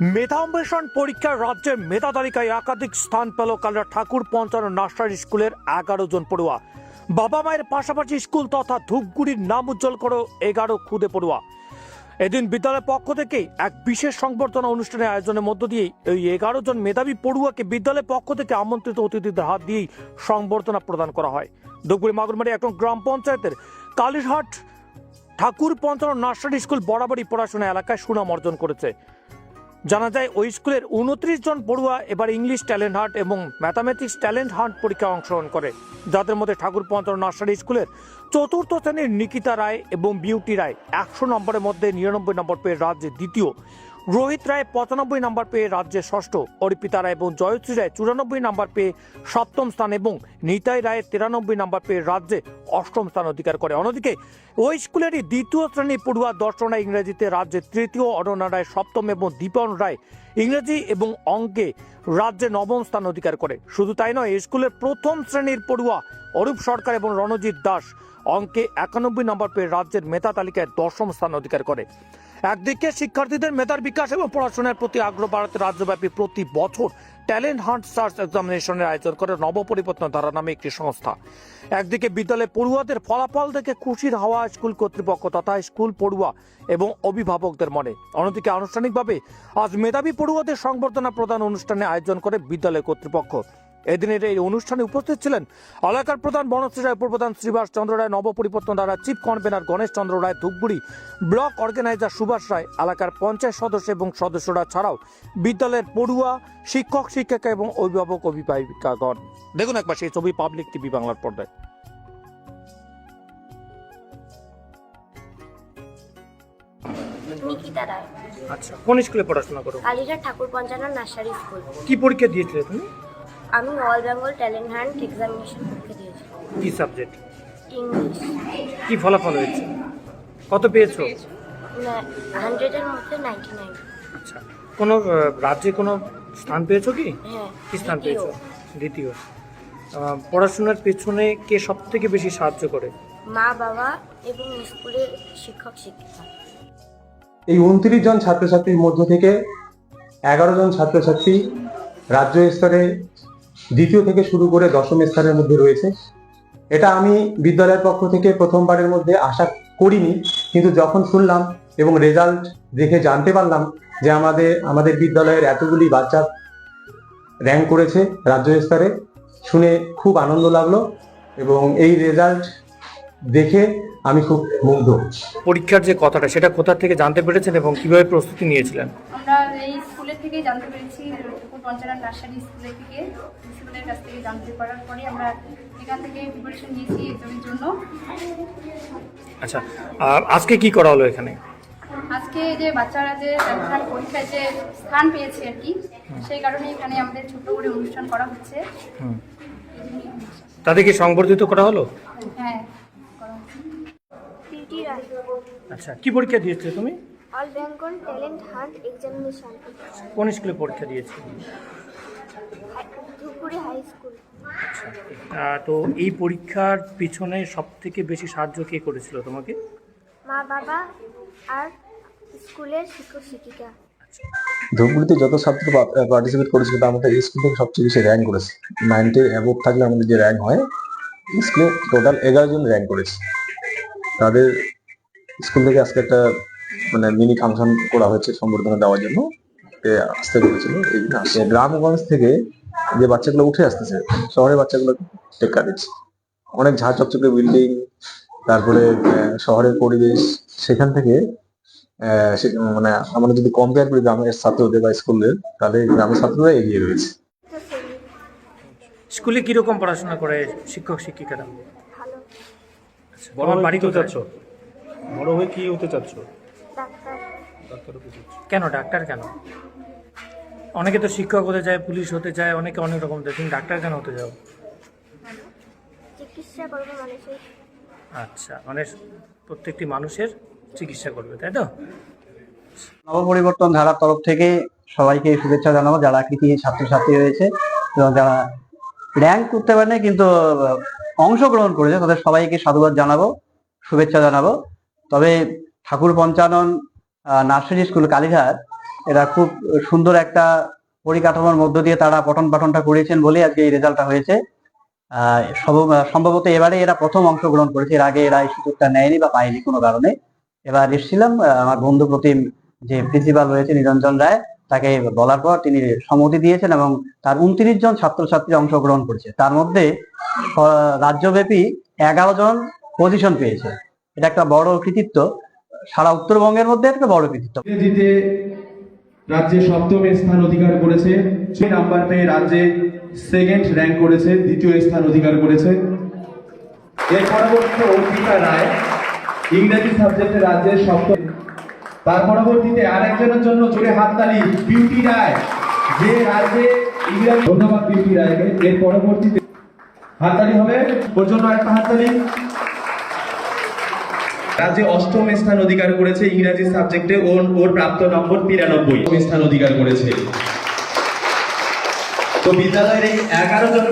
মেধা অন্বেষণ পরীক্ষার রাজ্যের মেধা তালিকায় একাধিক স্থান পেল কালরা ঠাকুর পঞ্চান্ন নার্সারি স্কুলের 11 জন পড়ুয়া। বাবা মায়ের পাশাপাশি স্কুল তথা ধূপগুড়ির নাম উজ্জ্বল করো 11 খুদে পড়ুয়া। এদিন বিদ্যালয়ের পক্ষ থেকে এক বিশেষ সংবর্ধনা অনুষ্ঠানের আয়োজনের মধ্য দিয়ে এই 11 জন মেধাবী পড়ুয়াকে বিদ্যালয়ের পক্ষ থেকে আমন্ত্রিত অতিথিদের হাত দিয়েই সংবর্ধনা প্রদান করা হয়। ধূপগুড়ি মাগুরমারি একদম গ্রাম পঞ্চায়েতের কালীরহাট ঠাকুর পঞ্চান্ন নার্সারি স্কুল বরাবরই পড়াশোনা এলাকায় সুনাম অর্জন করেছে। জানা যায় ওই স্কুলের 29 জন পড়ুয়া এবার ইংলিশ ট্যালেন্ট হান্ট এবং ম্যাথামেটিক্স ট্যালেন্ট হান্ট পরীক্ষায় অংশগ্রহণ করে, যাদের মধ্যে ঠাকুর পঞ্চান্ন নার্সারি স্কুলের চতুর্থ শ্রেণীর নিকিতা রায় এবং বিউটি রায় 100 নম্বরের মধ্যে 99 নম্বর পেয়ে রাজ্যে দ্বিতীয়, রোহিত রায় 95 নম্বর পেয়ে রাজ্যে ষষ্ঠ, অর্পিতা রায় এবং জয়শ্রী রায় 94 নম্বর পেয়ে সপ্তম স্থান এবং নিতাই রায় 93 নম্বর পেয়ে রাজ্যে অষ্টম স্থান অধিকার করে। অন্যদিকে ওই স্কুলেরই দ্বিতীয় শ্রেণীর পড়ুয়া দর্শন রায় ইংরেজিতে রাজ্যে তৃতীয়, অনন্যা রায় সপ্তম এবং দীপন রায় ইংরেজি এবং অঙ্কে রাজ্যে নবম স্থান অধিকার করে। শুধু তাই নয়, স্কুলের প্রথম শ্রেণীর পড়ুয়া অরূপ সরকার এবং রণজিৎ দাস অঙ্কে 91 নম্বর পেয়ে রাজ্যের মেধা তালিকায় 10ম স্থান অধিকার করে। একদিকে শিক্ষার্থীদের মেধার বিকাশ এবং পড়াশোনার প্রতি আগ্রহ বাড়াতে রাজ্যব্যাপী প্রতি বছর ট্যালেন্ট হান্ট সার্চ এক্সামিনেশনের আয়োজন করে নবপরিবর্তন ধারা নামে একটি সংস্থা। একদিকে বিদ্যালয়ে পড়ুয়াদের ফলাফল দেখে খুশির হাওয়া স্কুল কর্তৃপক্ষ তথা স্কুল পড়ুয়া এবং অভিভাবকদের মনে। অন্যদিকে আনুষ্ঠানিকভাবে আজ মেধাবী পড়ুয়াদের সংবর্ধনা প্রদান অনুষ্ঠানে আয়োজন করে বিদ্যালয় কর্তৃপক্ষ। এদিনের এই অনুষ্ঠানে উপস্থিত ছিলেন এলাকার প্রধান বনশ্রী রায়, উপপ্রধান শ্রীবাস চন্দ্র রায়, নবপরিবর্তন দ্বারা চিফ কনভেনার গণেশ চন্দ্র রায়, ধূপগুড়ি ব্লক অর্গানাইজার সুভাষ রায়, এলাকার পঞ্চায়েত সদস্য এবং সদস্যরা ছাড়াও বিদ্যালয়ের পড়ুয়া, শিক্ষক শিক্ষিকা এবং অভিভাবক অভিভাবিকাগণ। দেখুন একবার সেই ছবি পাবলিক টিভি বাংলার পর্দায়। নিকিতা রায়। আচ্ছা, কোন স্কুলে পড়াশোনা করো? কালীরহাট ঠাকুর পঞ্চান্ন নার্সারি স্কুল। কি পরীক্ষা দিয়েছিলে তুমি? আমি all Bengal talent hunt examination পরীক্ষা দিয়েছি। কি সাবজেক্ট? ইংলিশ। কি ফলাফল হয়েছে? কত পেয়েছো? 100-এর মধ্যে 99। আচ্ছা, কোনো রাজ্যে কোনো স্থান পেয়েছো কি? হ্যাঁ। কি স্থান পেয়েছো? দ্বিতীয়। পড়াশোনার পেছনে কে সব থেকে বেশি সাহায্য করে? মা বাবা এবং স্কুলের শিক্ষক শিক্ষিকা। এই 29 জন ছাত্রছাত্রীর মধ্য থেকে 11 জন ছাত্রছাত্রী রাজ্য স্তরে দ্বিতীয় থেকে শুরু করে 10ম স্থানের মধ্যে রয়েছে। এটা আমি বিদ্যালয়ের পক্ষ থেকে প্রথমবারের মধ্যে আশা করিনি, কিন্তু যখন শুনলাম এবং রেজাল্ট দেখে জানতে পারলাম যে আমাদের বিদ্যালয়ের এতগুলি বাচ্চা র্যাঙ্ক করেছে রাজ্য স্তরে, শুনে খুব আনন্দ লাগলো এবং এই রেজাল্ট দেখে আমি খুব মুগ্ধ। পরীক্ষার যে কথাটা সেটা কোথা থেকে জানতে পেরেছেন এবং কিভাবে প্রস্তুতি নিয়েছিলেন? আমরা এই স্কুলের থেকেই জানতে পেরেছি, ঠাকুর পঞ্চান্ন নার্সারি স্কুলের থেকে, প্রিন্সিপালের কাছ থেকে জানতে পারার পরে আমরা এখান থেকে প্রিপারেশন নিয়েছি এক্সামের জন্য। আচ্ছা, আজকে কি করা হলো এখানে? আজকে যে বাচ্চারা যে পরীক্ষায় যে স্থান পেয়েছে আর কি, সেই কারণে এখানে আমাদের ছোট করে অনুষ্ঠান করা হচ্ছে। তাদেরকে সংবর্ধিত করা হলো? হ্যাঁ, করা হচ্ছে। বিউটি রায়। আচ্ছা, কি পরীক্ষা দিয়েছিলে তুমি? All Bengal talent hunt examination. কোন স্কুলে পরীক্ষা দিয়েছিলে? Dhupguri high school. তো এই পরীক্ষার পিছনে সব থেকে বেশি সাহায্য কে করেছিল তোমাকে? মা বাবা আর স্কুলের শিক্ষক শিক্ষিকা। ধূপগুড়িতে যত ছাত্র পার্টিসিপেট করেছিল তার মধ্যে এই স্কুল থেকে সবচেয়ে বেশি র্যাঙ্ক করেছে। 90 অ্যাবভ থাকলে আমাদের যে র্যাঙ্ক হয়, স্কুলে টোটাল 11 জন র্যাঙ্ক করেছে। তাদের স্কুল থেকে আজকে একটা মিনি ফাংশন করা হয়েছে সম্বর্ধনা দেওয়ার জন্য, আসতে বলেছিল। এই গ্রামগঞ্জ থেকে যে বাচ্চাগুলো উঠে আসতেছে, শহরের বাচ্চাগুলো টেক্কা দিচ্ছে। অনেক ঝাঁ চকচকে বিল্ডিং, তারপরে শহরের পরিবেশ, সেখান থেকে আমরা যদি কম্পেয়ার করি গ্রামের ছাত্রদের বা স্কুলের, তাহলে গ্রামের ছাত্ররা এগিয়ে রয়েছে। স্কুলে কিরকম পড়াশোনা করে শিক্ষক শিক্ষিকারা? ভালো। বড় বাড়ি কোথায়? বড় হয়ে কি হতে চাচ্ছ? ডাক্তার। ডাক্তার হতে চাচ্ছ? কেন ডাক্তার কেন? অনেকে তো শিক্ষক হতে চায়, পুলিশ হতে চায়, অনেকে অনেক রকম। তুমি ডাক্তার কেন হতে যাও? চিকিৎসা করবো মানুষের। আচ্ছা, মানে প্রত্যেকটি মানুষের চিকিৎসা করবে, তাই তো? নবপরিবর্তন ধারার তরফ থেকে সবাইকে শুভেচ্ছা জানাবো, যারা কৃতি ছাত্রছাত্রী হয়েছে এবং যারা র্যাঙ্ক করতে পারেনি কিন্তু অংশগ্রহণ করেছে, তাদের সবাইকে সাধুবাদ জানাবো, শুভেচ্ছা জানাবো। তবে ঠাকুর পঞ্চানন নার্সারি স্কুল কালীঘাট এরা খুব সুন্দর একটা পরিকাঠামোর মধ্য দিয়ে তারা পঠন পাঠনটা করেছেন বলে আজকে এই রেজাল্টটা হয়েছে। সম্ভবত এবারে এরা প্রথম অংশগ্রহণ করেছে, এর আগে এরা এই সুযোগটা নেয়নি বা পায়নি কোনো কারণে। এবার এসেছিলাম, আমার বন্ধু প্রতিম যে প্রিন্সিপাল রয়েছে নিরঞ্জন রায়, তাকে বলার পর তিনি সম্মতি দিয়েছেন এবং তার 29 জন ছাত্রছাত্রী অংশগ্রহণ করেছে। তার মধ্যে রাজ্যব্যাপী 11 জন পজিশন পেয়েছে। এটা একটা বড় কৃতিত্ব, সারা উত্তরবঙ্গের মধ্যে একটা বড় কৃতিত্ব। ইংরেজিতে রাজ্যে 7ম স্থান অধিকার করেছে, 6 নাম্বার পেয়ে রাজ্যে 2nd র্যাঙ্ক করেছে, 2য় স্থান অধিকার করেছে। এর পরবর্তীতে অর্পিতা রায় ইংরেজি সাবজেক্টে রাজ্যের 7ম। তার পরবর্তীতে আরেকজনের জন্য জোরে হাততালি, বিউটি রায়, যে রাজ্যে ইংরেজি। ধন্যবাদ বিউটি রায়কে। এর পরবর্তীতে হাততালি হবে, ওর জন্য একটা হাততালি। রাজ্যে 8ম স্থান অধিকার করেছে ইংরেজি সাবজেক্টে, ওর প্রাপ্ত নম্বর 93 স্থান অধিকার করেছে। তো বিদ্যালয়ের এই 11 জন